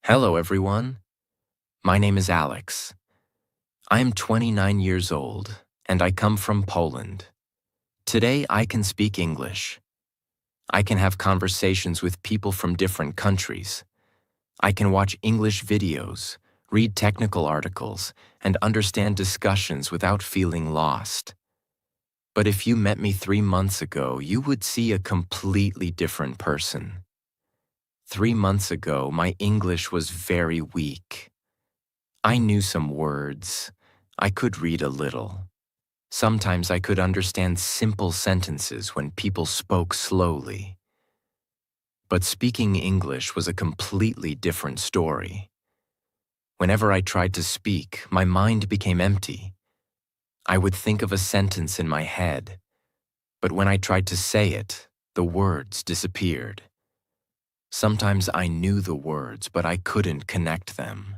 Hello, everyone. My name is Alex. I am 29 years old, and I come from Poland. Today, I can speak English. I can have conversations with people from different countries. I can watch English videos, read technical articles, and understand discussions without feeling lost. But if you met me 3 months ago, you would see a completely different person. 3 months ago, my English was very weak. I knew some words. I could read a little. Sometimes I could understand simple sentences when people spoke slowly. But speaking English was a completely different story. Whenever I tried to speak, my mind became empty. I would think of a sentence in my head, but when I tried to say it, the words disappeared. Sometimes I knew the words, but I couldn't connect them.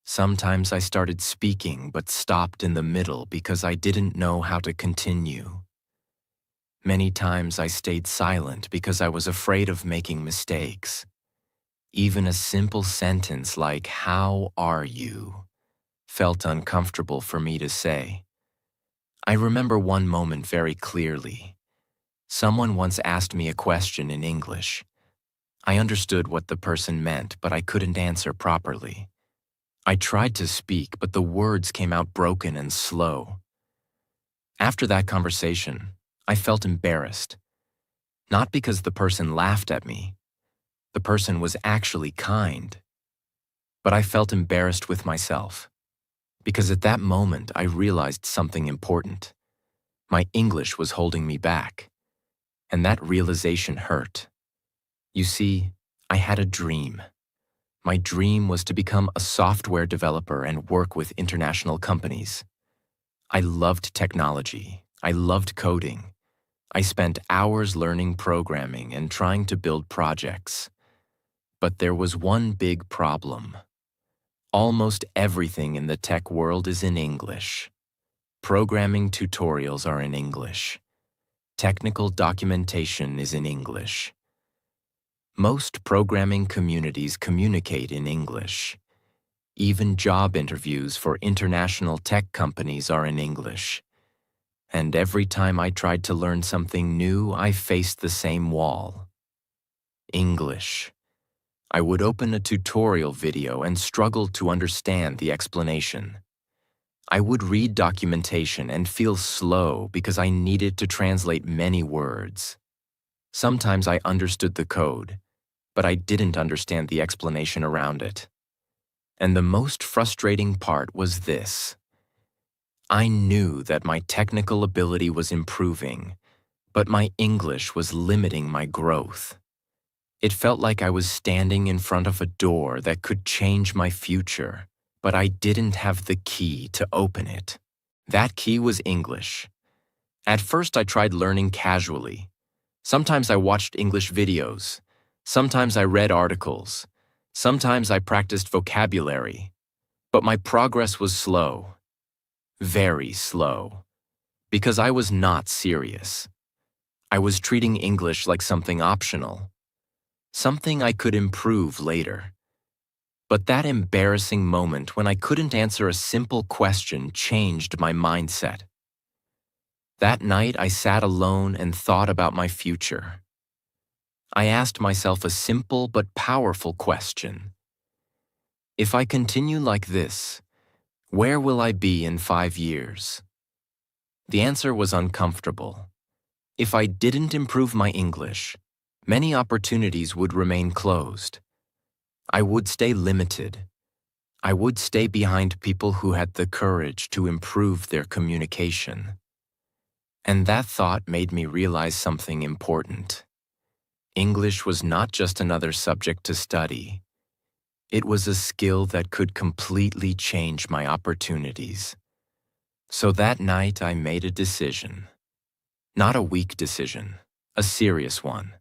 Sometimes I started speaking but stopped in the middle because I didn't know how to continue. Many times I stayed silent because I was afraid of making mistakes. Even a simple sentence like, "How are you?" felt uncomfortable for me to say. I remember one moment very clearly. Someone once asked me a question in English. I understood what the person meant, but I couldn't answer properly. I tried to speak, but the words came out broken and slow. After that conversation, I felt embarrassed. Not because the person laughed at me. The person was actually kind. But I felt embarrassed with myself. Because at that moment, I realized something important. My English was holding me back. And that realization hurt. You see, I had a dream. My dream was to become a software developer and work with international companies. I loved technology. I loved coding. I spent hours learning programming and trying to build projects. But there was one big problem. Almost everything in the tech world is in English. Programming tutorials are in English. Technical documentation is in English. Most programming communities communicate in English. Even job interviews for international tech companies are in English. And every time I tried to learn something new, I faced the same wall. English. I would open a tutorial video and struggle to understand the explanation. I would read documentation and feel slow because I needed to translate many words. Sometimes I understood the code, but I didn't understand the explanation around it. And the most frustrating part was this. I knew that my technical ability was improving, but my English was limiting my growth. It felt like I was standing in front of a door that could change my future, but I didn't have the key to open it. That key was English. At first, I tried learning casually. Sometimes I watched English videos. Sometimes I read articles. Sometimes I practiced vocabulary. But my progress was slow. Very slow. Because I was not serious. I was treating English like something optional. Something I could improve later. But that embarrassing moment when I couldn't answer a simple question changed my mindset. That night, I sat alone and thought about my future. I asked myself a simple but powerful question. If I continue like this, where will I be in 5 years? The answer was uncomfortable. If I didn't improve my English, many opportunities would remain closed. I would stay limited. I would stay behind people who had the courage to improve their communication. And that thought made me realize something important. English was not just another subject to study. It was a skill that could completely change my opportunities. So that night I made a decision. Not a weak decision, a serious one.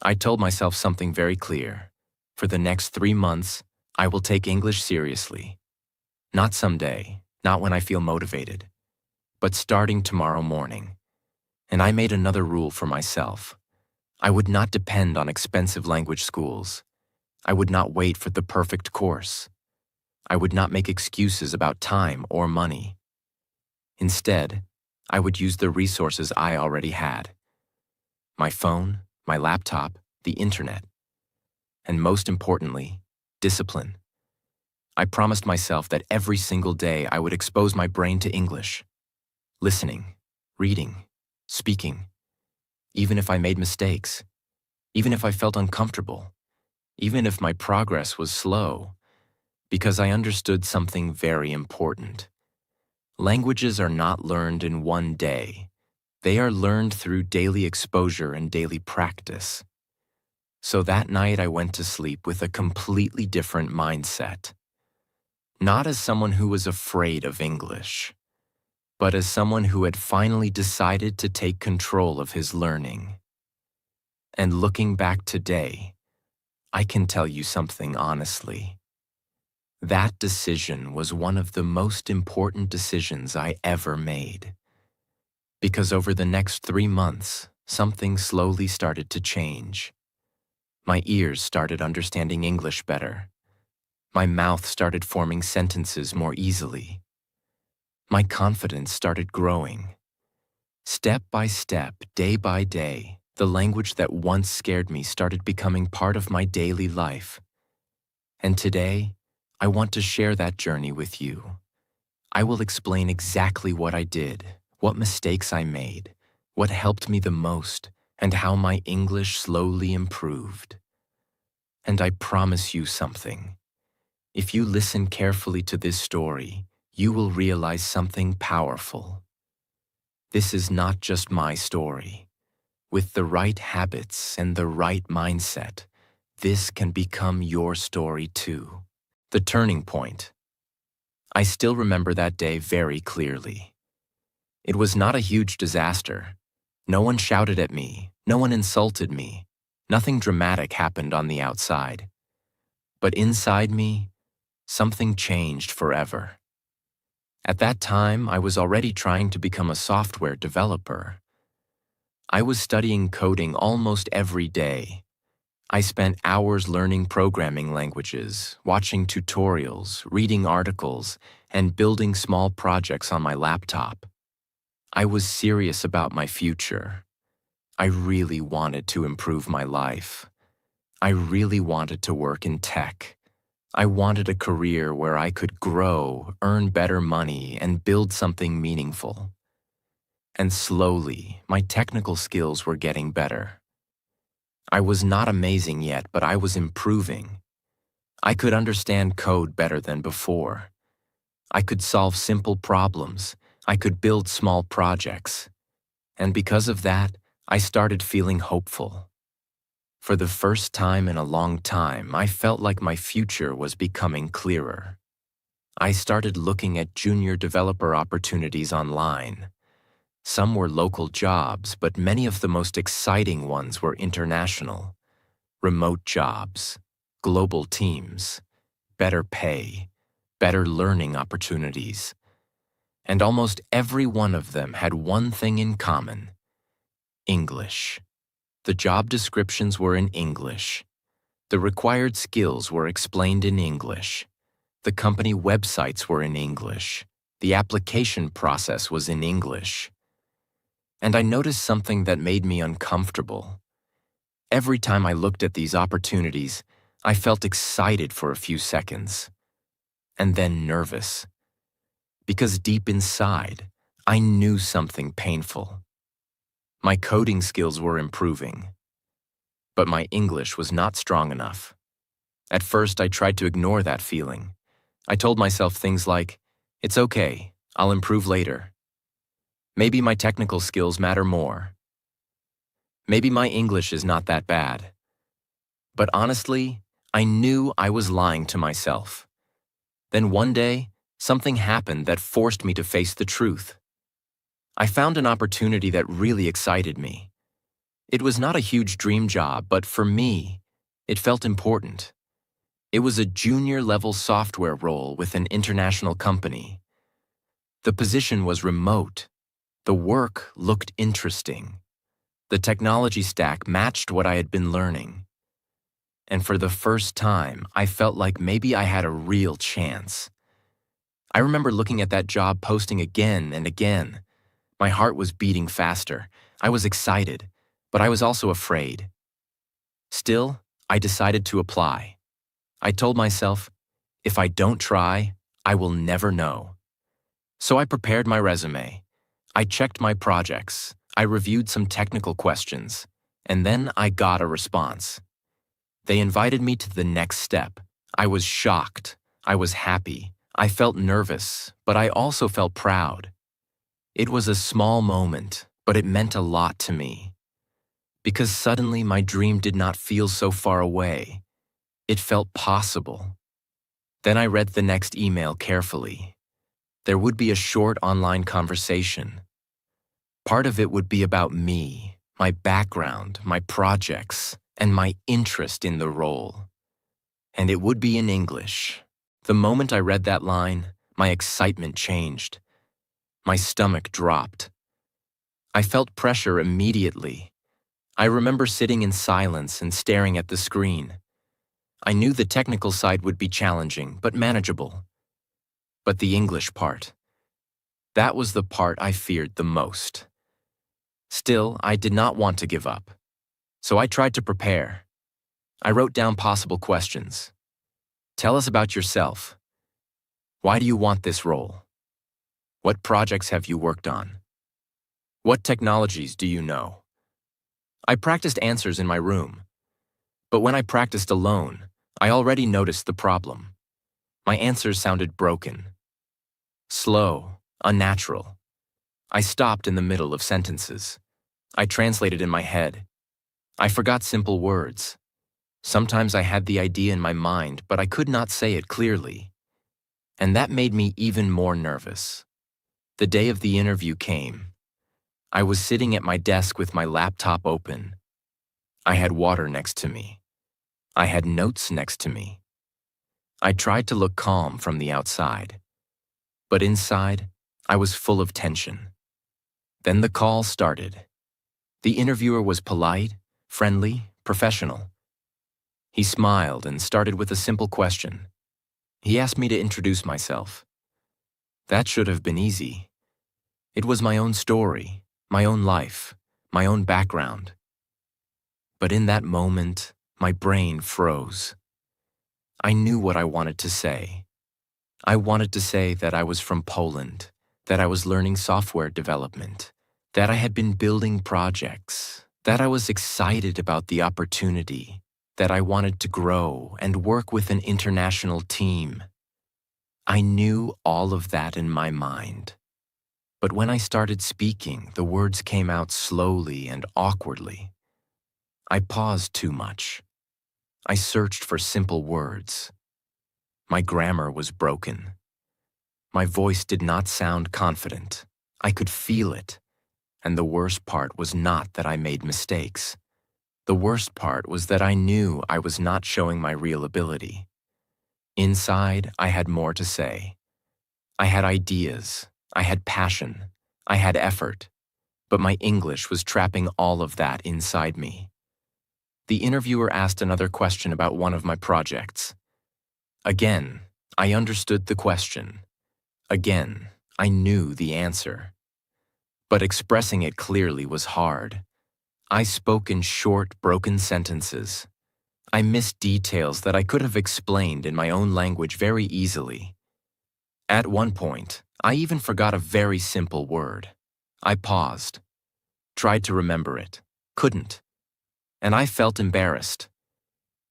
I told myself something very clear. For the next 3 months, I will take English seriously. Not someday, not when I feel motivated, but starting tomorrow morning. And I made another rule for myself. I would not depend on expensive language schools. I would not wait for the perfect course. I would not make excuses about time or money. Instead, I would use the resources I already had: my phone, my laptop, the internet, and most importantly, discipline. I promised myself that every single day I would expose my brain to English, listening, reading, speaking, even if I made mistakes, even if I felt uncomfortable, even if my progress was slow, because I understood something very important. Languages are not learned in one day. They are learned through daily exposure and daily practice. So that night I went to sleep with a completely different mindset. Not as someone who was afraid of English, but as someone who had finally decided to take control of his learning. And looking back today, I can tell you something honestly. That decision was one of the most important decisions I ever made. Because over the next 3 months, something slowly started to change. My ears started understanding English better. My mouth started forming sentences more easily. My confidence started growing. Step by step, day by day, the language that once scared me started becoming part of my daily life. And today, I want to share that journey with you. I will explain exactly what I did, what mistakes I made, what helped me the most, and how my English slowly improved. And I promise you something. If you listen carefully to this story, you will realize something powerful. This is not just my story. With the right habits and the right mindset, this can become your story too. The turning point. I still remember that day very clearly. It was not a huge disaster. No one shouted at me, no one insulted me, nothing dramatic happened on the outside. But inside me, something changed forever. At that time, I was already trying to become a software developer. I was studying coding almost every day. I spent hours learning programming languages, watching tutorials, reading articles, and building small projects on my laptop. I was serious about my future. I really wanted to improve my life. I really wanted to work in tech. I wanted a career where I could grow, earn better money, and build something meaningful. And slowly, my technical skills were getting better. I was not amazing yet, but I was improving. I could understand code better than before. I could solve simple problems. I could build small projects. And because of that, I started feeling hopeful. For the first time in a long time, I felt like my future was becoming clearer. I started looking at junior developer opportunities online. Some were local jobs, but many of the most exciting ones were international. Remote jobs, global teams, better pay, better learning opportunities. And almost every one of them had one thing in common: English. The job descriptions were in English. The required skills were explained in English. The company websites were in English. The application process was in English. And I noticed something that made me uncomfortable. Every time I looked at these opportunities, I felt excited for a few seconds, and then nervous. Because deep inside, I knew something painful. My coding skills were improving, but my English was not strong enough. At first, I tried to ignore that feeling. I told myself things like, "It's okay, I'll improve later. Maybe my technical skills matter more. Maybe my English is not that bad." But honestly, I knew I was lying to myself. Then one day, something happened that forced me to face the truth. I found an opportunity that really excited me. It was not a huge dream job, but for me, it felt important. It was a junior-level software role with an international company. The position was remote. The work looked interesting. The technology stack matched what I had been learning. and for the first time, I felt like maybe I had a real chance. I remember looking at that job posting again and again. My heart was beating faster. I was excited, but I was also afraid. Still, I decided to apply. I told myself, if I don't try, I will never know. So I prepared my resume. I checked my projects. I reviewed some technical questions. And then I got a response. They invited me to the next step. I was shocked. I was happy. I felt nervous, but I also felt proud. It was a small moment, but it meant a lot to me. Because suddenly my dream did not feel so far away. It felt possible. Then I read the next email carefully. There would be a short online conversation. Part of it would be about me, my background, my projects, and my interest in the role. And it would be in English. The moment I read that line, my excitement changed. My stomach dropped. I felt pressure immediately. I remember sitting in silence and staring at the screen. I knew the technical side would be challenging, but manageable. But the English part, that was the part I feared the most. Still, I did not want to give up. So I tried to prepare. I wrote down possible questions. Tell us about yourself. Why do you want this role? What projects have you worked on? What technologies do you know? I practiced answers in my room. But when I practiced alone, I already noticed the problem. My answers sounded broken. Slow, unnatural. I stopped in the middle of sentences. I translated in my head. I forgot simple words. Sometimes I had the idea in my mind, but I could not say it clearly. And that made me even more nervous. The day of the interview came. I was sitting at my desk with my laptop open. I had water next to me. I had notes next to me. I tried to look calm from the outside. But inside, I was full of tension. Then the call started. The interviewer was polite, friendly, professional. He smiled and started with a simple question. He asked me to introduce myself. That should have been easy. It was my own story, my own life, my own background. But in that moment, my brain froze. I knew what I wanted to say. I wanted to say that I was from Poland, that I was learning software development, that I had been building projects, that I was excited about the opportunity, that I wanted to grow and work with an international team. I knew all of that in my mind. But when I started speaking, the words came out slowly and awkwardly. I paused too much. I searched for simple words. My grammar was broken. My voice did not sound confident. I could feel it. And the worst part was not that I made mistakes. The worst part was that I knew I was not showing my real ability. Inside, I had more to say. I had ideas. I had passion. I had effort. But my English was trapping all of that inside me. The interviewer asked another question about one of my projects. Again, I understood the question. Again, I knew the answer. But expressing it clearly was hard. I spoke in short, broken sentences. I missed details that I could have explained in my own language very easily. At one point, I even forgot a very simple word. I paused, tried to remember it, couldn't. And I felt embarrassed.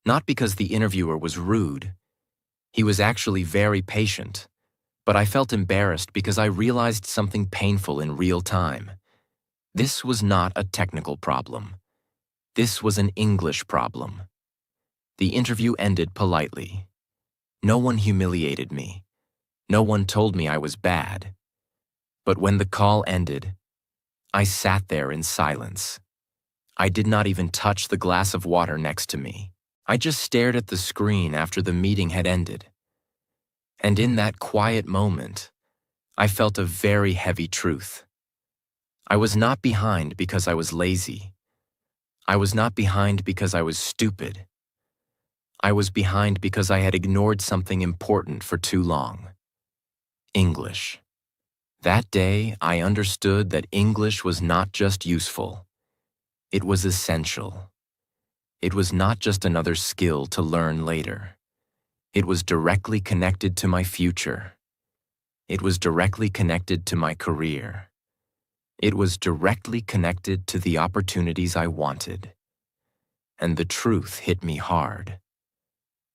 Not because the interviewer was rude. He was actually very patient. But I felt embarrassed because I realized something painful in real time. This was not a technical problem. This was an English problem. The interview ended politely. No one humiliated me. No one told me I was bad. But when the call ended, I sat there in silence. I did not even touch the glass of water next to me. I just stared at the screen after the meeting had ended. And in that quiet moment, I felt a very heavy truth. I was not behind because I was lazy. I was not behind because I was stupid. I was behind because I had ignored something important for too long. English. That day, I understood that English was not just useful. It was essential. It was not just another skill to learn later. It was directly connected to my future. It was directly connected to my career. It was directly connected to the opportunities I wanted. And the truth hit me hard.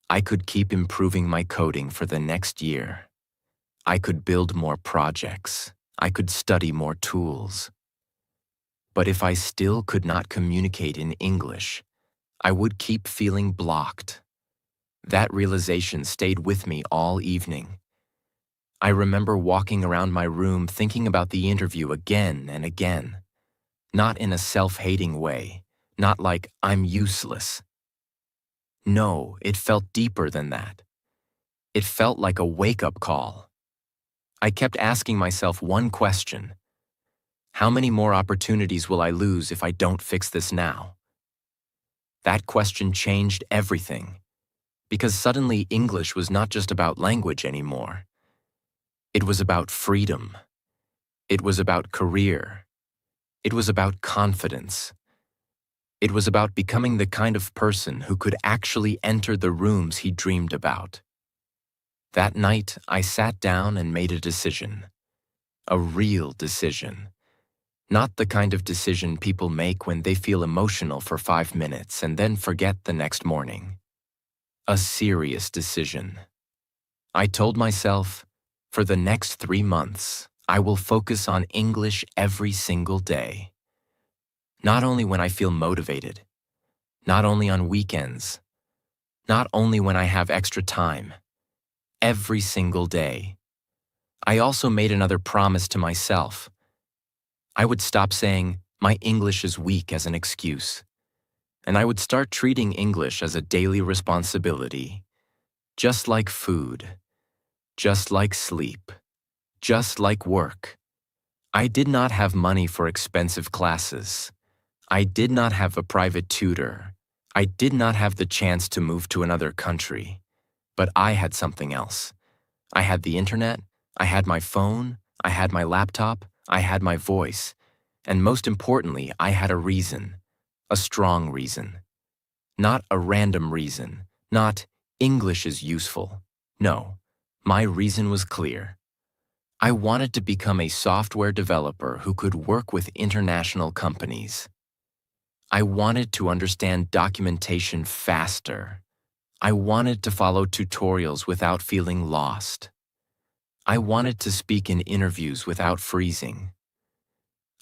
I could keep improving my coding for the next year. I could build more projects. I could study more tools. But if I still could not communicate in English, I would keep feeling blocked. That realization stayed with me all evening. I remember walking around my room thinking about the interview again and again. Not in a self-hating way, not like I'm useless. No, it felt deeper than that. It felt like a wake-up call. I kept asking myself one question. How many more opportunities will I lose if I don't fix this now? That question changed everything, because suddenly English was not just about language anymore. It was about freedom. It was about career. It was about confidence. It was about becoming the kind of person who could actually enter the rooms he dreamed about. That night, I sat down and made a decision. A real decision. Not the kind of decision people make when they feel emotional for 5 minutes and then forget the next morning. A serious decision. I told myself, for the next 3 months, I will focus on English every single day. Not only when I feel motivated, not only on weekends, not only when I have extra time, every single day. I also made another promise to myself. I would stop saying, my English is weak as an excuse, and I would start treating English as a daily responsibility, just like food, just like sleep, just like work. I did not have money for expensive classes. I did not have a private tutor. I did not have the chance to move to another country. But I had something else. I had the internet, I had my phone, I had my laptop, I had my voice, and most importantly, I had a reason, a strong reason. Not a random reason, not English is useful. No, my reason was clear. I wanted to become a software developer who could work with international companies. I wanted to understand documentation faster. I wanted to follow tutorials without feeling lost. I wanted to speak in interviews without freezing.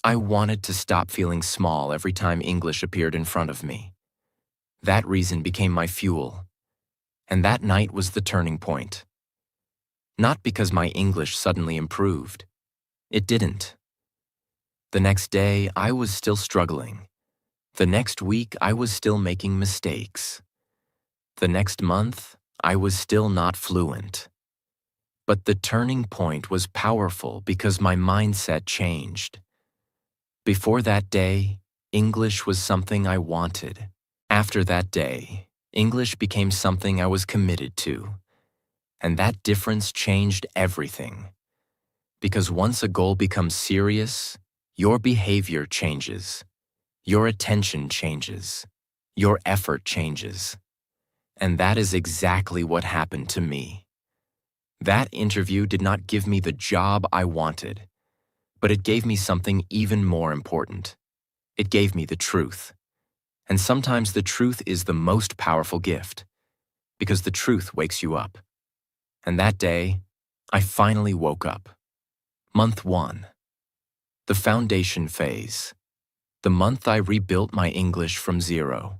I wanted to stop feeling small every time English appeared in front of me. That reason became my fuel. And that night was the turning point. Not because my English suddenly improved. It didn't. The next day, I was still struggling. The next week, I was still making mistakes. The next month, I was still not fluent. But the turning point was powerful because my mindset changed. Before that day, English was something I wanted. After that day, English became something I was committed to. And that difference changed everything. Because once a goal becomes serious, your behavior changes. Your attention changes. Your effort changes. And that is exactly what happened to me. That interview did not give me the job I wanted, but it gave me something even more important. It gave me the truth. And sometimes the truth is the most powerful gift, because the truth wakes you up. And that day, I finally woke up. Month 1. The foundation phase. The month I rebuilt my English from zero.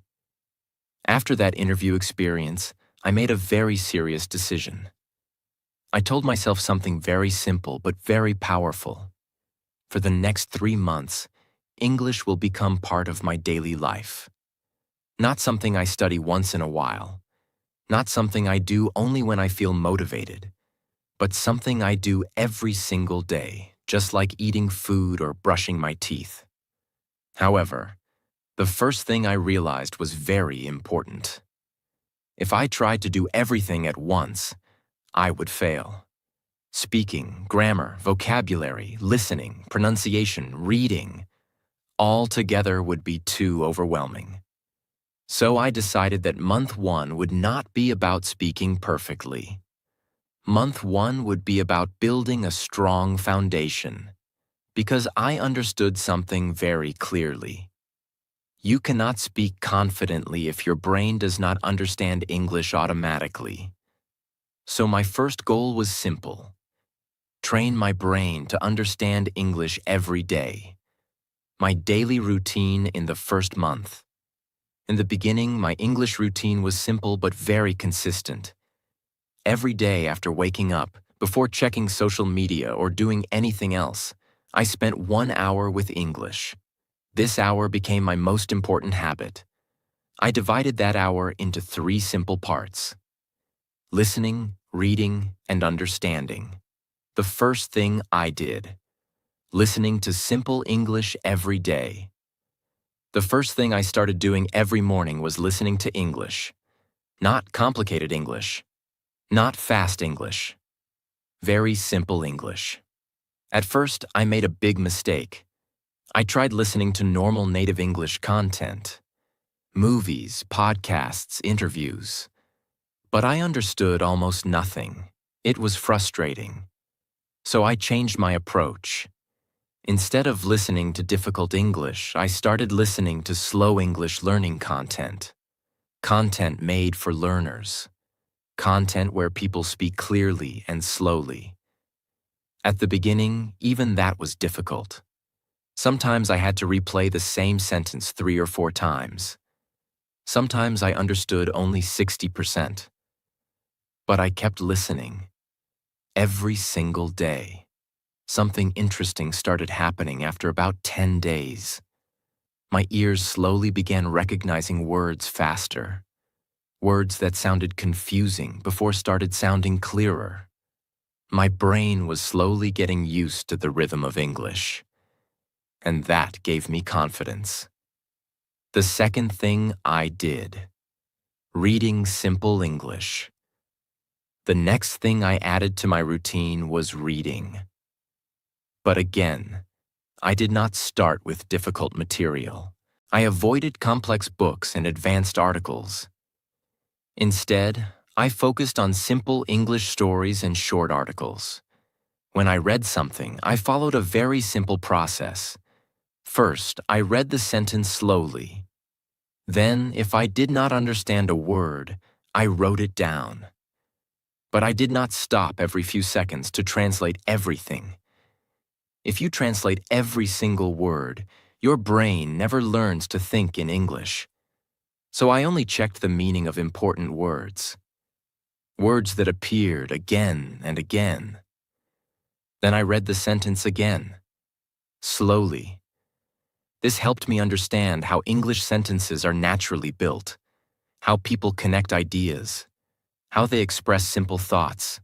After that interview experience, I made a very serious decision. I told myself something very simple but very powerful. For the next 3 months, English will become part of my daily life. Not something I study once in a while. Not something I do only when I feel motivated. But something I do every single day, just like eating food or brushing my teeth. However, the first thing I realized was very important. If I tried to do everything at once, I would fail. Speaking, grammar, vocabulary, listening, pronunciation, reading, all together would be too overwhelming. So I decided that month 1 would not be about speaking perfectly. Month 1 would be about building a strong foundation, because I understood something very clearly. You cannot speak confidently if your brain does not understand English automatically. So my first goal was simple: train my brain to understand English every day. My daily routine in the first month. In the beginning, my English routine was simple but very consistent. Every day after waking up, before checking social media or doing anything else, I spent 1 hour with English. This hour became my most important habit. I divided that hour into 3 simple parts: listening, reading, and understanding. The first thing I did: listening to simple English every day. The first thing I started doing every morning was listening to English. Not complicated English. Not fast English. Very simple English. At first, I made a big mistake. I tried listening to normal native English content. Movies, podcasts, interviews. But I understood almost nothing. It was frustrating. So I changed my approach. Instead of listening to difficult English, I started listening to slow English learning content. Content made for learners. Content where people speak clearly and slowly. At the beginning, even that was difficult. Sometimes I had to replay the same sentence 3 or 4 times. Sometimes I understood only 60%. But I kept listening. Every single day. Something interesting started happening after about 10 days. My ears slowly began recognizing words faster. Words that sounded confusing before started sounding clearer. My brain was slowly getting used to the rhythm of English. And that gave me confidence. The second thing I did: reading simple English. The next thing I added to my routine was reading. But again, I did not start with difficult material. I avoided complex books and advanced articles. Instead, I focused on simple English stories and short articles. When I read something, I followed a very simple process. First, I read the sentence slowly. Then, if I did not understand a word, I wrote it down. But I did not stop every few seconds to translate everything. If you translate every single word, your brain never learns to think in English. So I only checked the meaning of important words. Words that appeared again and again. Then I read the sentence again, slowly. This helped me understand how English sentences are naturally built, how people connect ideas, how they express simple thoughts.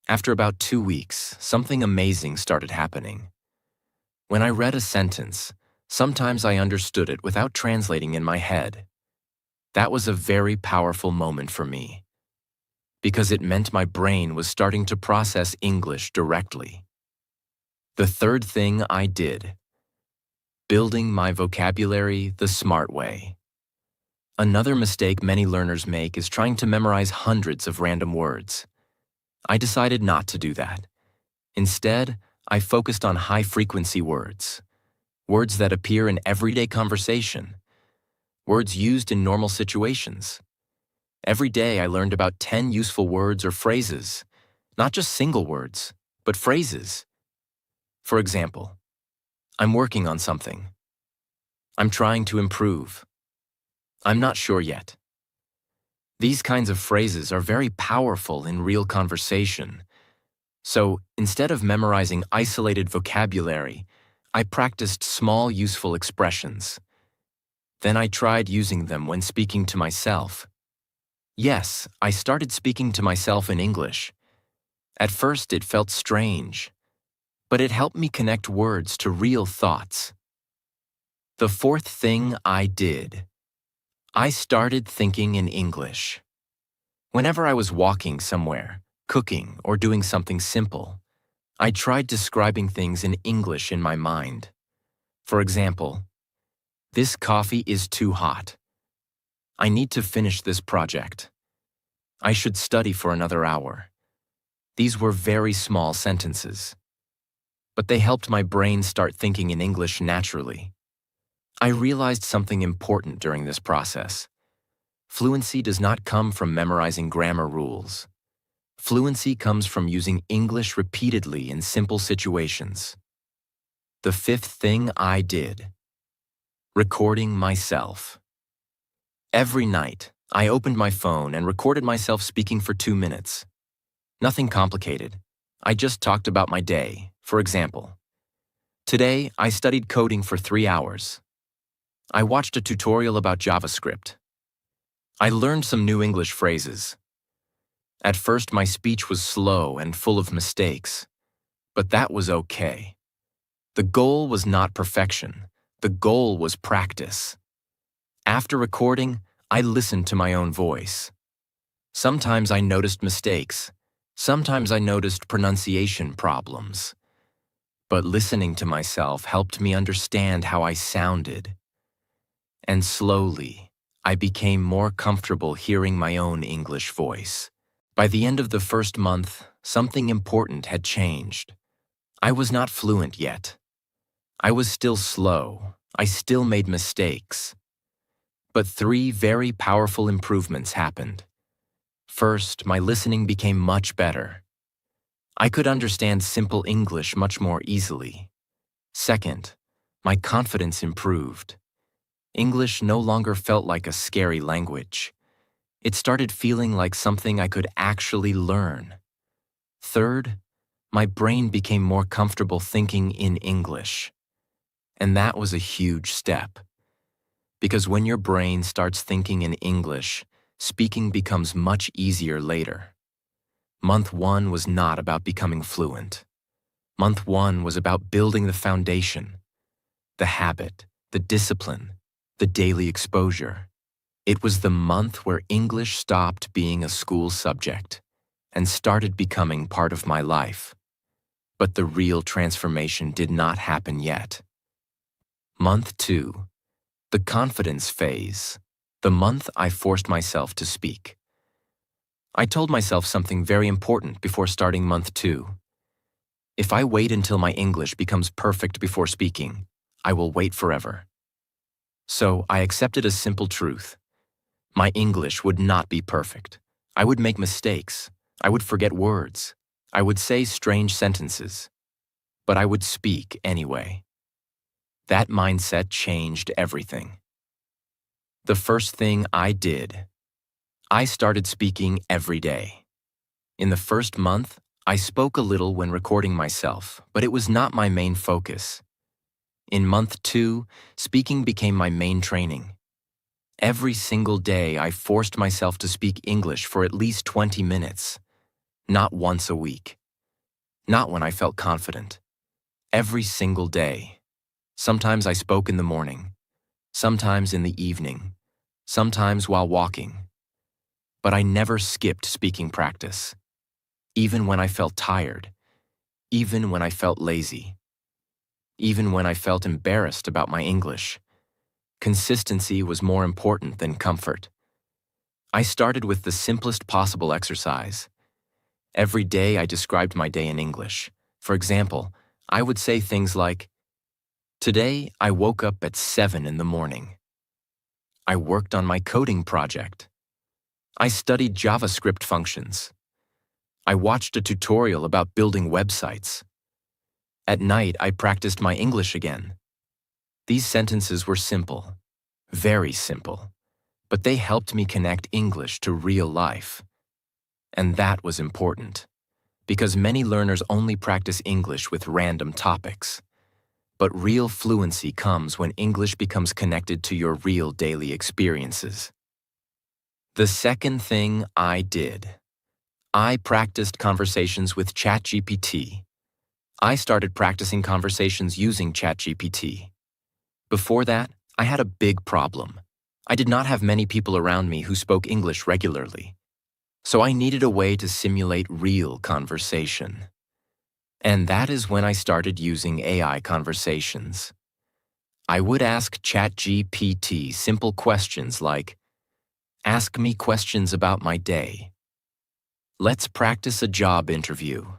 After about 2 weeks, something amazing started happening. When I read a sentence, sometimes I understood it without translating in my head. That was a very powerful moment for me, because it meant my brain was starting to process English directly. The third thing I did: building my vocabulary the smart way. Another mistake many learners make is trying to memorize hundreds of random words. I decided not to do that. Instead, I focused on high-frequency words. Words that appear in everyday conversation. Words used in normal situations. Every day I learned about 10 useful words or phrases. Not just single words, but phrases. For example, I'm working on something. I'm trying to improve. I'm not sure yet. These kinds of phrases are very powerful in real conversation. So, instead of memorizing isolated vocabulary, I practiced small useful expressions. Then I tried using them when speaking to myself. Yes, I started speaking to myself in English. At first it felt strange, but it helped me connect words to real thoughts. The fourth thing I did: I started thinking in English. Whenever I was walking somewhere, cooking, or doing something simple, I tried describing things in English in my mind. For example, this coffee is too hot. I need to finish this project. I should study for another hour. These were very small sentences, but they helped my brain start thinking in English naturally. I realized something important during this process. Fluency does not come from memorizing grammar rules. Fluency comes from using English repeatedly in simple situations. The fifth thing I did: recording myself. Every night, I opened my phone and recorded myself speaking for 2 minutes. Nothing complicated. I just talked about my day. For example, today I studied coding for 3 hours. I watched a tutorial about JavaScript. I learned some new English phrases. At first, my speech was slow and full of mistakes, but that was okay. The goal was not perfection. The goal was practice. After recording, I listened to my own voice. Sometimes I noticed mistakes. Sometimes I noticed pronunciation problems. But listening to myself helped me understand how I sounded. And slowly, I became more comfortable hearing my own English voice. By the end of the first month, something important had changed. I was not fluent yet. I was still slow. I still made mistakes. But 3 very powerful improvements happened. First, my listening became much better. I could understand simple English much more easily. Second, my confidence improved. English no longer felt like a scary language. It started feeling like something I could actually learn. Third, my brain became more comfortable thinking in English. And that was a huge step. Because when your brain starts thinking in English, speaking becomes much easier later. Month 1 was not about becoming fluent. Month 1 was about building the foundation, the habit, the discipline, the daily exposure. It was the month where English stopped being a school subject and started becoming part of my life. But the real transformation did not happen yet. Month 2, the confidence phase, the month I forced myself to speak. I told myself something very important before starting month 2. If I wait until my English becomes perfect before speaking, I will wait forever. So I accepted a simple truth. My English would not be perfect. I would make mistakes. I would forget words. I would say strange sentences. But I would speak anyway. That mindset changed everything. The first thing I did: I started speaking every day. In the first month, I spoke a little when recording myself, but it was not my main focus. In month 2, speaking became my main training. Every single day, I forced myself to speak English for at least 20 minutes. Not once a week. Not when I felt confident. Every single day. Sometimes I spoke in the morning. Sometimes in the evening. Sometimes while walking. But I never skipped speaking practice. Even when I felt tired. Even when I felt lazy. Even when I felt embarrassed about my English. Consistency was more important than comfort. I started with the simplest possible exercise. Every day I described my day in English. For example, I would say things like, "Today I woke up at 7 in the morning. I worked on my coding project. I studied JavaScript functions. I watched a tutorial about building websites. At night I practiced my English again." These sentences were simple, very simple, but they helped me connect English to real life. And that was important, because many learners only practice English with random topics. But real fluency comes when English becomes connected to your real daily experiences. The second thing I did: I practiced conversations with ChatGPT. I started practicing conversations using ChatGPT. Before that, I had a big problem. I did not have many people around me who spoke English regularly. So I needed a way to simulate real conversation. And that is when I started using AI conversations. I would ask ChatGPT simple questions like, "Ask me questions about my day." "Let's practice a job interview."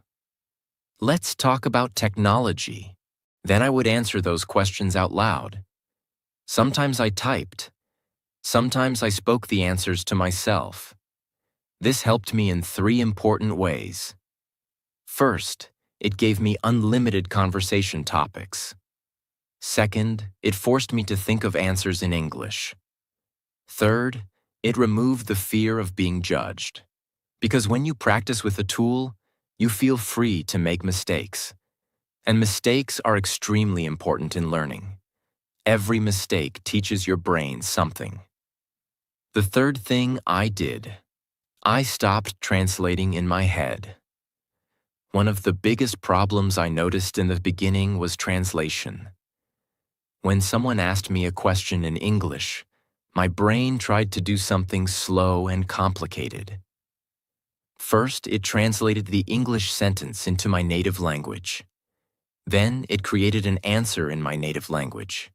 "Let's talk about technology." Then I would answer those questions out loud. Sometimes I typed. Sometimes I spoke the answers to myself. This helped me in 3 important ways. First, it gave me unlimited conversation topics. Second, it forced me to think of answers in English. Third, it removed the fear of being judged. Because when you practice with a tool, you feel free to make mistakes. And mistakes are extremely important in learning. Every mistake teaches your brain something. The third thing I did, I stopped translating in my head. One of the biggest problems I noticed in the beginning was translation. When someone asked me a question in English, my brain tried to do something slow and complicated. First, it translated the English sentence into my native language. Then, it created an answer in my native language.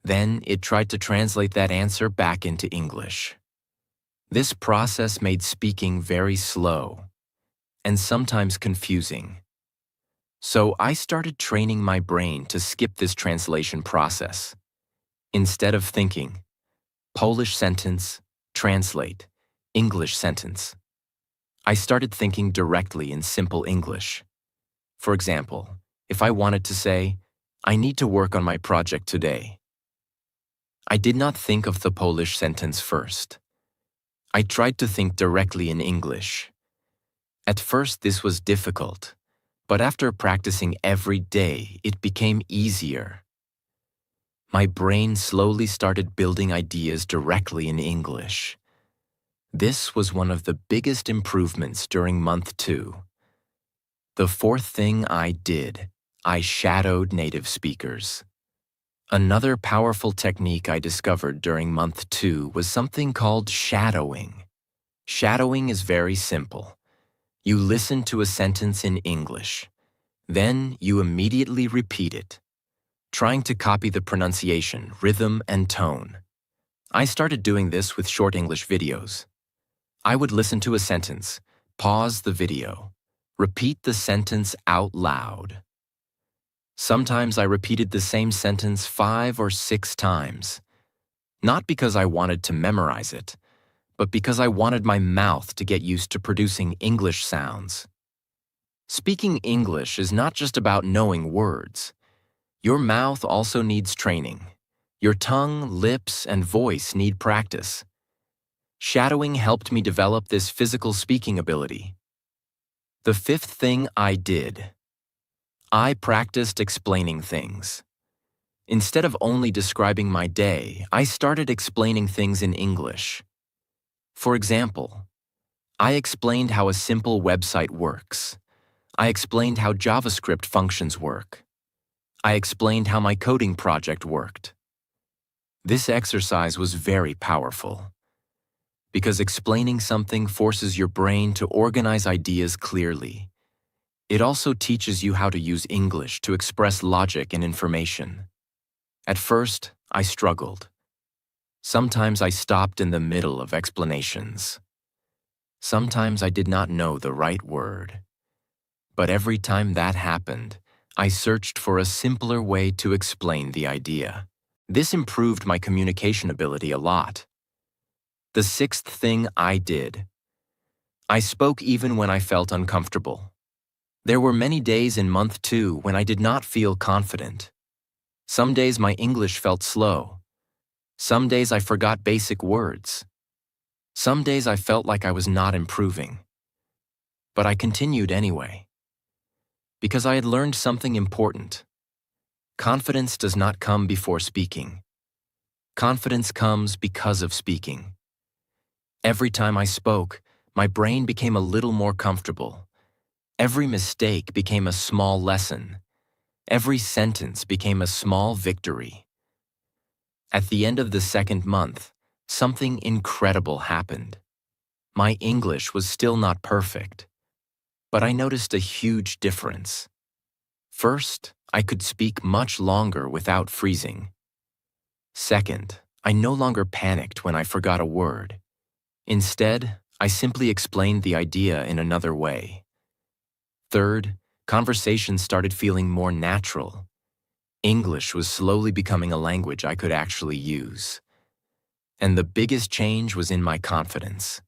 Then, it tried to translate that answer back into English. This process made speaking very slow and sometimes confusing. So I started training my brain to skip this translation process. Instead of thinking, Polish sentence, translate, English sentence, I started thinking directly in simple English. For example, if I wanted to say, "I need to work on my project today," I did not think of the Polish sentence first. I tried to think directly in English. At first, this was difficult, but after practicing every day, it became easier. My brain slowly started building ideas directly in English. This was one of the biggest improvements during month 2. The fourth thing I did, I shadowed native speakers. Another powerful technique I discovered during month 2 was something called shadowing. Shadowing is very simple. You listen to a sentence in English. Then you immediately repeat it, trying to copy the pronunciation, rhythm, and tone. I started doing this with short English videos. I would listen to a sentence, pause the video, repeat the sentence out loud. Sometimes I repeated the same sentence 5 or 6 times, not because I wanted to memorize it, but because I wanted my mouth to get used to producing English sounds. Speaking English is not just about knowing words. Your mouth also needs training. Your tongue, lips, and voice need practice. Shadowing helped me develop this physical speaking ability. The fifth thing I did, I practiced explaining things. Instead of only describing my day, I started explaining things in English. For example, I explained how a simple website works. I explained how JavaScript functions work. I explained how my coding project worked. This exercise was very powerful, because explaining something forces your brain to organize ideas clearly. It also teaches you how to use English to express logic and information. At first, I struggled. Sometimes I stopped in the middle of explanations. Sometimes I did not know the right word. But every time that happened, I searched for a simpler way to explain the idea. This improved my communication ability a lot. The sixth thing I did, I spoke even when I felt uncomfortable. There were many days in month 2 when I did not feel confident. Some days my English felt slow. Some days I forgot basic words. Some days I felt like I was not improving. But I continued anyway. Because I had learned something important. Confidence does not come before speaking. Confidence comes because of speaking. Every time I spoke, my brain became a little more comfortable. Every mistake became a small lesson. Every sentence became a small victory. At the end of the second month, something incredible happened. My English was still not perfect, but I noticed a huge difference. First, I could speak much longer without freezing. Second, I no longer panicked when I forgot a word. Instead, I simply explained the idea in another way. Third, conversations started feeling more natural. English was slowly becoming a language I could actually use. And the biggest change was in my confidence.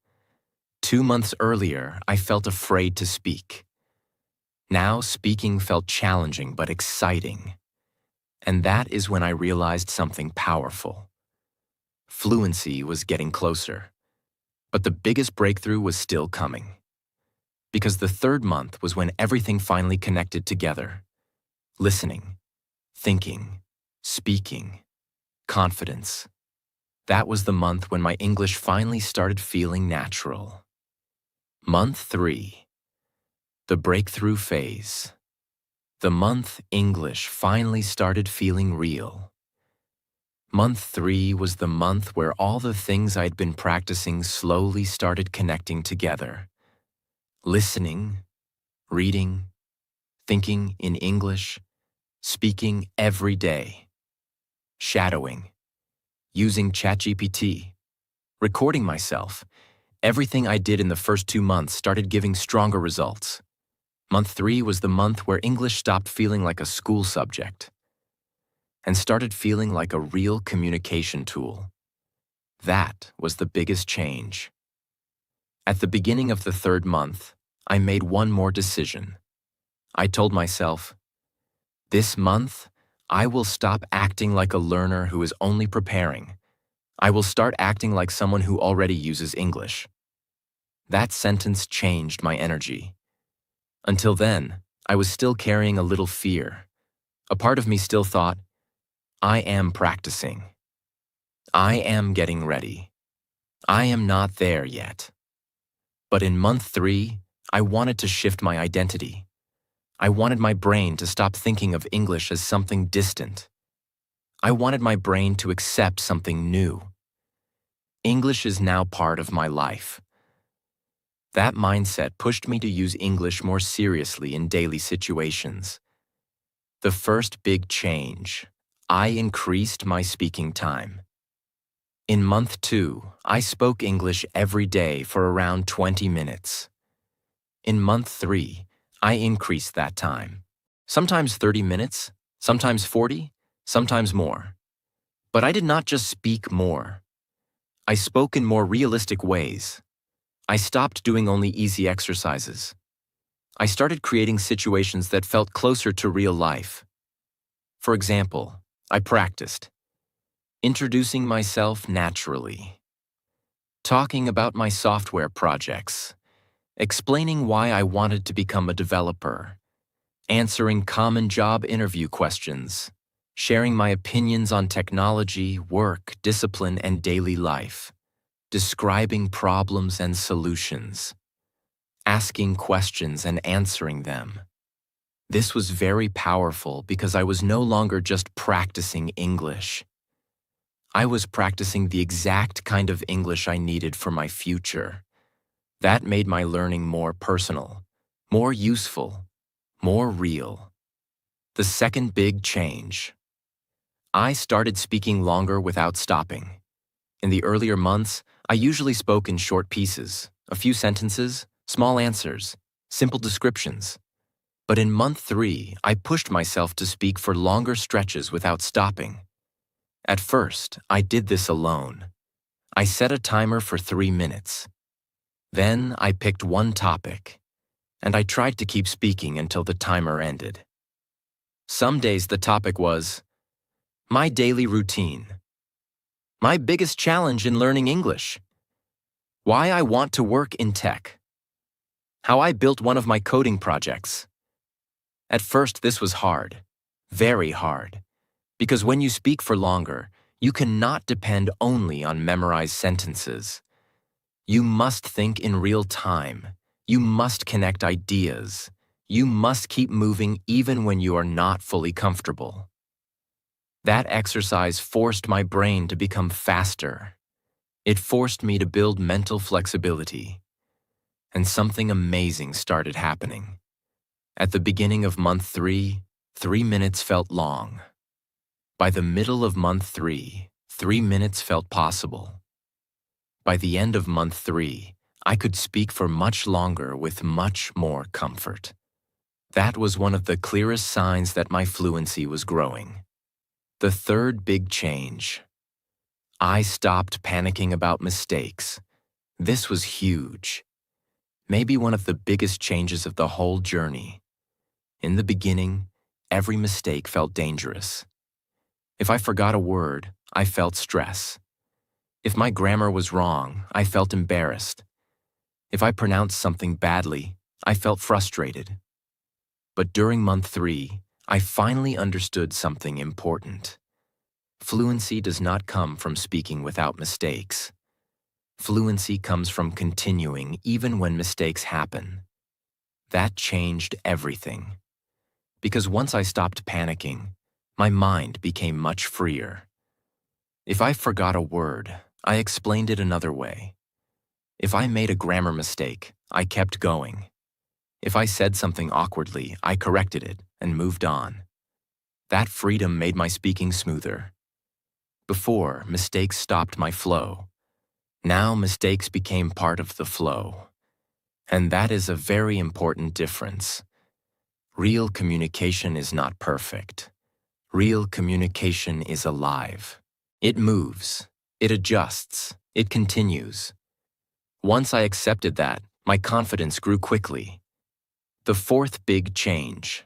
2 months earlier, I felt afraid to speak. Now, speaking felt challenging but exciting. And that is when I realized something powerful. Fluency was getting closer. But the biggest breakthrough was still coming. Because the 3rd month was when everything finally connected together. Listening, thinking, speaking, confidence. That was the month when my English finally started feeling natural. Month 3. The breakthrough phase. The month English finally started feeling real. Month 3 was the month where all the things I'd been practicing slowly started connecting together. Listening, reading, thinking in English, speaking every day, shadowing, using ChatGPT, recording myself. Everything I did in the first 2 months started giving stronger results. Month 3 was the month where English stopped feeling like a school subject and started feeling like a real communication tool. That was the biggest change. At the beginning of the 3rd month, I made one more decision. I told myself, this month, I will stop acting like a learner who is only preparing. I will start acting like someone who already uses English. That sentence changed my energy. Until then, I was still carrying a little fear. A part of me still thought, I am practicing. I am getting ready. I am not there yet. But in month 3, I wanted to shift my identity. I wanted my brain to stop thinking of English as something distant. I wanted my brain to accept something new. English is now part of my life. That mindset pushed me to use English more seriously in daily situations. The first big change, I increased my speaking time. In month 2, I spoke English every day for around 20 minutes. In month 3, I increased that time. Sometimes 30 minutes, sometimes 40, sometimes more. But I did not just speak more. I spoke in more realistic ways. I stopped doing only easy exercises. I started creating situations that felt closer to real life. For example, I practiced introducing myself naturally, talking about my software projects, explaining why I wanted to become a developer, answering common job interview questions, sharing my opinions on technology, work, discipline, and daily life, describing problems and solutions, asking questions and answering them. This was very powerful because I was no longer just practicing English. I was practicing the exact kind of English I needed for my future. That made my learning more personal, more useful, more real. The second big change. I started speaking longer without stopping. In the earlier months, I usually spoke in short pieces, a few sentences, small answers, simple descriptions. But in month 3, I pushed myself to speak for longer stretches without stopping. At first, I did this alone. I set a timer for 3 minutes. Then I picked one topic, and I tried to keep speaking until the timer ended. Some days the topic was my daily routine, my biggest challenge in learning English, why I want to work in tech, how I built one of my coding projects. At first, this was hard, very hard, because when you speak for longer, you cannot depend only on memorized sentences. You must think in real time. You must connect ideas. You must keep moving even when you are not fully comfortable. That exercise forced my brain to become faster. It forced me to build mental flexibility, and something amazing started happening. At the beginning of month 3, 3 minutes felt long. By the middle of month 3, 3 minutes felt possible. By the end of month 3, I could speak for much longer with much more comfort. That was one of the clearest signs that my fluency was growing. The third big change. I stopped panicking about mistakes. This was huge. Maybe one of the biggest changes of the whole journey. In the beginning, every mistake felt dangerous. If I forgot a word, I felt stress. If my grammar was wrong, I felt embarrassed. If I pronounced something badly, I felt frustrated. But during month 3, I finally understood something important. Fluency does not come from speaking without mistakes. Fluency comes from continuing even when mistakes happen. That changed everything. Because once I stopped panicking, my mind became much freer. If I forgot a word, I explained it another way. If I made a grammar mistake, I kept going. If I said something awkwardly, I corrected it and moved on. That freedom made my speaking smoother. Before, mistakes stopped my flow. Now mistakes became part of the flow. And that is a very important difference. Real communication is not perfect. Real communication is alive. It moves, it adjusts, it continues. Once I accepted that, my confidence grew quickly. The fourth big change.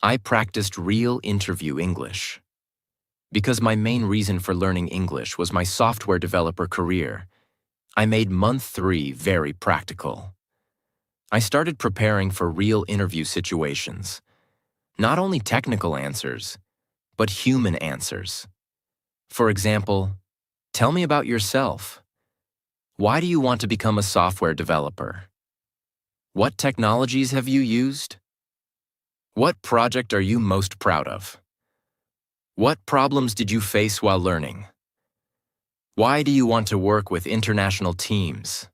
I practiced real interview English. Because my main reason for learning English was my software developer career, I made month 3 very practical. I started preparing for real interview situations. Not only technical answers, but human answers. For example, tell me about yourself. Why do you want to become a software developer? What technologies have you used? What project are you most proud of? What problems did you face while learning? Why do you want to work with international teams?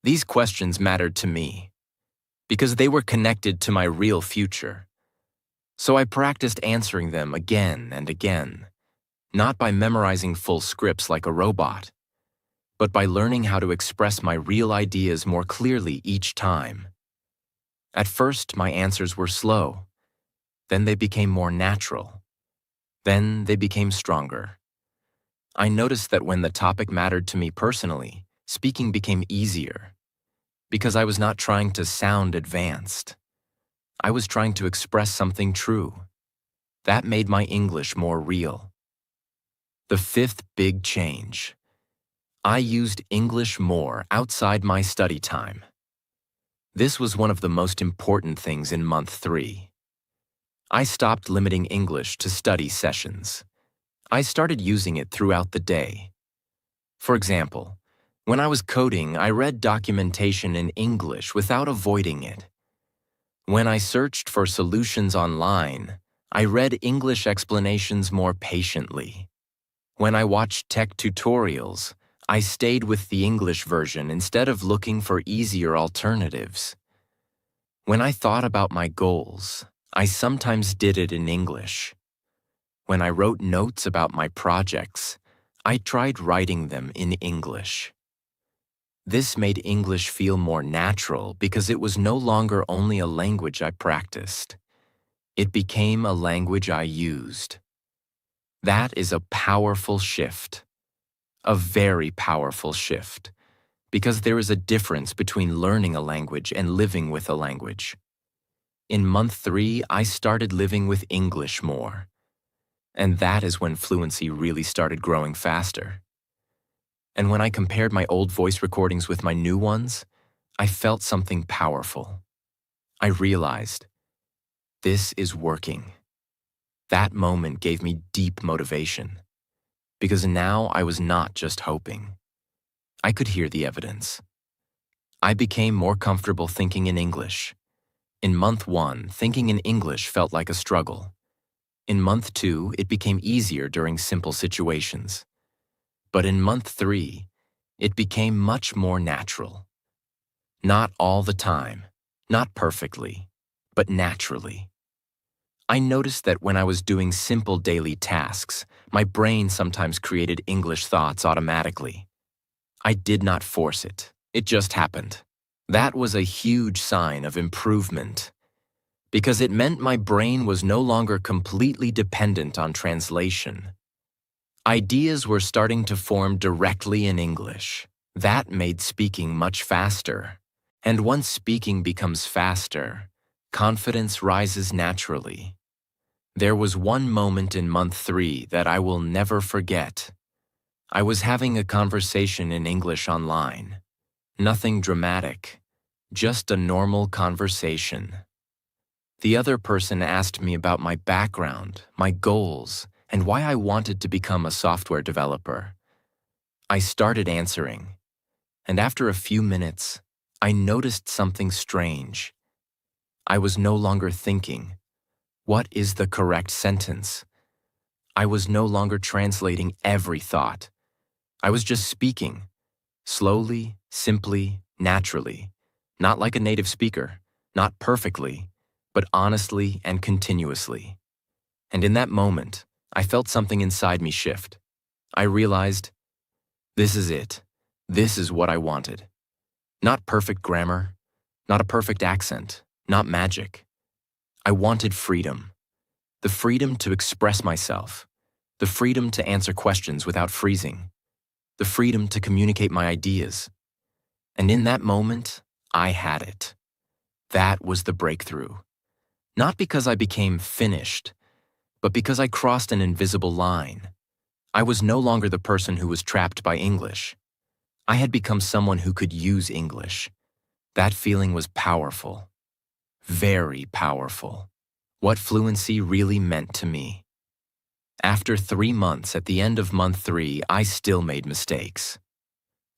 These questions mattered to me because they were connected to my real future. So I practiced answering them again and again, not by memorizing full scripts like a robot, but by learning how to express my real ideas more clearly each time. At first, my answers were slow. Then they became more natural. Then they became stronger. I noticed that when the topic mattered to me personally, speaking became easier. Because I was not trying to sound advanced. I was trying to express something true. That made my English more real. The fifth big change. I used English more outside my study time. This was one of the most important things in month 3. I stopped limiting English to study sessions. I started using it throughout the day. For example, when I was coding, I read documentation in English without avoiding it. When I searched for solutions online, I read English explanations more patiently. When I watched tech tutorials, I stayed with the English version instead of looking for easier alternatives. When I thought about my goals, I sometimes did it in English. When I wrote notes about my projects, I tried writing them in English. This made English feel more natural because it was no longer only a language I practiced. It became a language I used. That is a powerful shift. A very powerful shift. Because there is a difference between learning a language and living with a language. In month 3, I started living with English more. And that is when fluency really started growing faster. And when I compared my old voice recordings with my new ones, I felt something powerful. I realized, this is working. That moment gave me deep motivation, because now I was not just hoping. I could hear the evidence. I became more comfortable thinking in English. In month 1, thinking in English felt like a struggle. In month 2, it became easier during simple situations. But in month 3, it became much more natural. Not all the time, not perfectly, but naturally. I noticed that when I was doing simple daily tasks, my brain sometimes created English thoughts automatically. I did not force it. It just happened. That was a huge sign of improvement, because it meant my brain was no longer completely dependent on translation. Ideas were starting to form directly in English. That made speaking much faster. And once speaking becomes faster, confidence rises naturally. There was one moment in month 3 that I will never forget. I was having a conversation in English online. Nothing dramatic, just a normal conversation. The other person asked me about my background, my goals, and why I wanted to become a software developer. I started answering, and after a few minutes, I noticed something strange. I was no longer thinking, what is the correct sentence? I was no longer translating every thought. I was just speaking, slowly, simply, naturally, not like a native speaker, not perfectly, but honestly and continuously. And in that moment, I felt something inside me shift. I realized, this is it. This is what I wanted. Not perfect grammar, not a perfect accent, not magic. I wanted freedom. The freedom to express myself. The freedom to answer questions without freezing. The freedom to communicate my ideas. And in that moment, I had it. That was the breakthrough. Not because I became finished, but because I crossed an invisible line. I was no longer the person who was trapped by English. I had become someone who could use English. That feeling was powerful. Very powerful. What fluency really meant to me. After 3 months, at the end of month 3, I still made mistakes.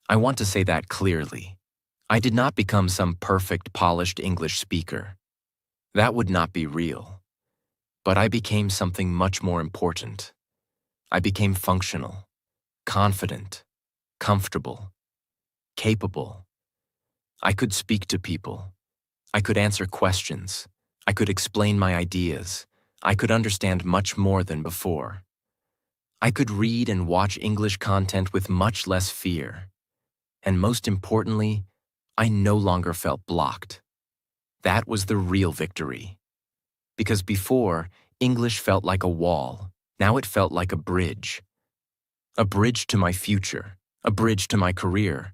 I want to say that clearly. I did not become some perfect, polished English speaker. That would not be real. But I became something much more important. I became functional, confident, comfortable, capable. I could speak to people. I could answer questions. I could explain my ideas. I could understand much more than before. I could read and watch English content with much less fear. And most importantly, I no longer felt blocked. That was the real victory. Because before, English felt like a wall. Now it felt like a bridge. A bridge to my future. A bridge to my career.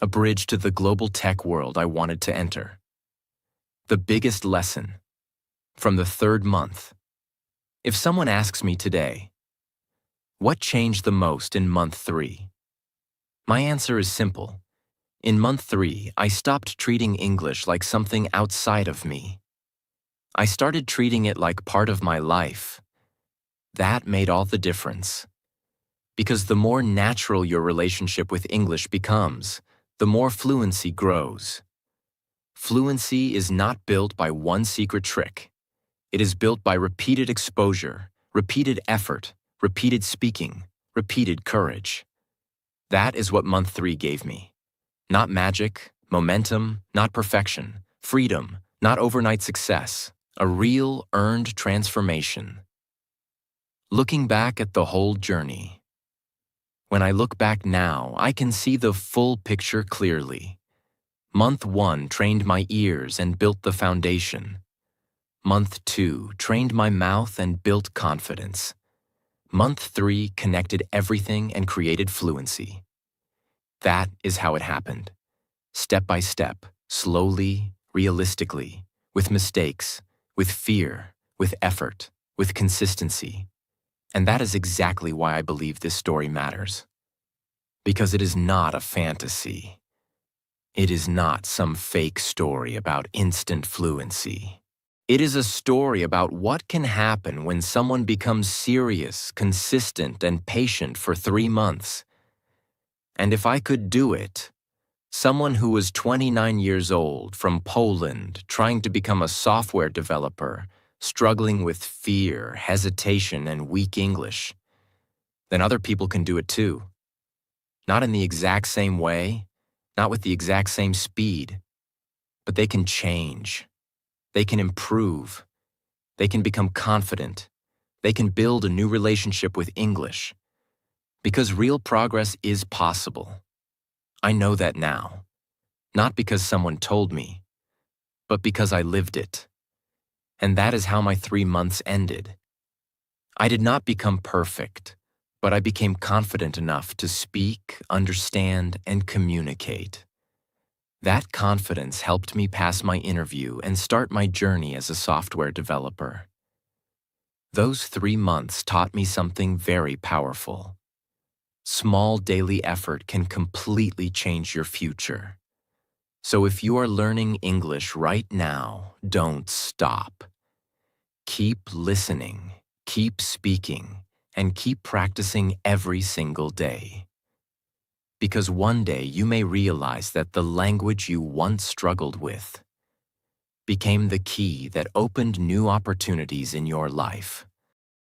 A bridge to the global tech world I wanted to enter. The biggest lesson. From the 3rd month. If someone asks me today, what changed the most in month 3? My answer is simple. In month 3, I stopped treating English like something outside of me. I started treating it like part of my life. That made all the difference. Because the more natural your relationship with English becomes, the more fluency grows. Fluency is not built by one secret trick. It is built by repeated exposure, repeated effort, repeated speaking, repeated courage. That is what month 3 gave me. Not magic, momentum, not perfection, freedom, not overnight success, a real earned transformation. Looking back at the whole journey. When I look back now, I can see the full picture clearly. Month 1 trained my ears and built the foundation. Month 2 trained my mouth and built confidence. Month 3 connected everything and created fluency. That is how it happened. Step by step, slowly, realistically, with mistakes, with fear, with effort, with consistency. And that is exactly why I believe this story matters. Because it is not a fantasy. It is not some fake story about instant fluency. It is a story about what can happen when someone becomes serious, consistent, and patient for 3 months. And if I could do it, someone who was 29 years old, from Poland, trying to become a software developer, struggling with fear, hesitation, and weak English, then other people can do it too. Not in the exact same way, not with the exact same speed, but they can change. They can improve. They can become confident. They can build a new relationship with English. Because real progress is possible. I know that now. Not because someone told me, but because I lived it. And that is how my 3 months ended. I did not become perfect, but I became confident enough to speak, understand, and communicate. That confidence helped me pass my interview and start my journey as a software developer. Those 3 months taught me something very powerful. Small daily effort can completely change your future. So if you are learning English right now, don't stop. Keep listening, keep speaking, and keep practicing every single day. Because one day you may realize that the language you once struggled with became the key that opened new opportunities in your life.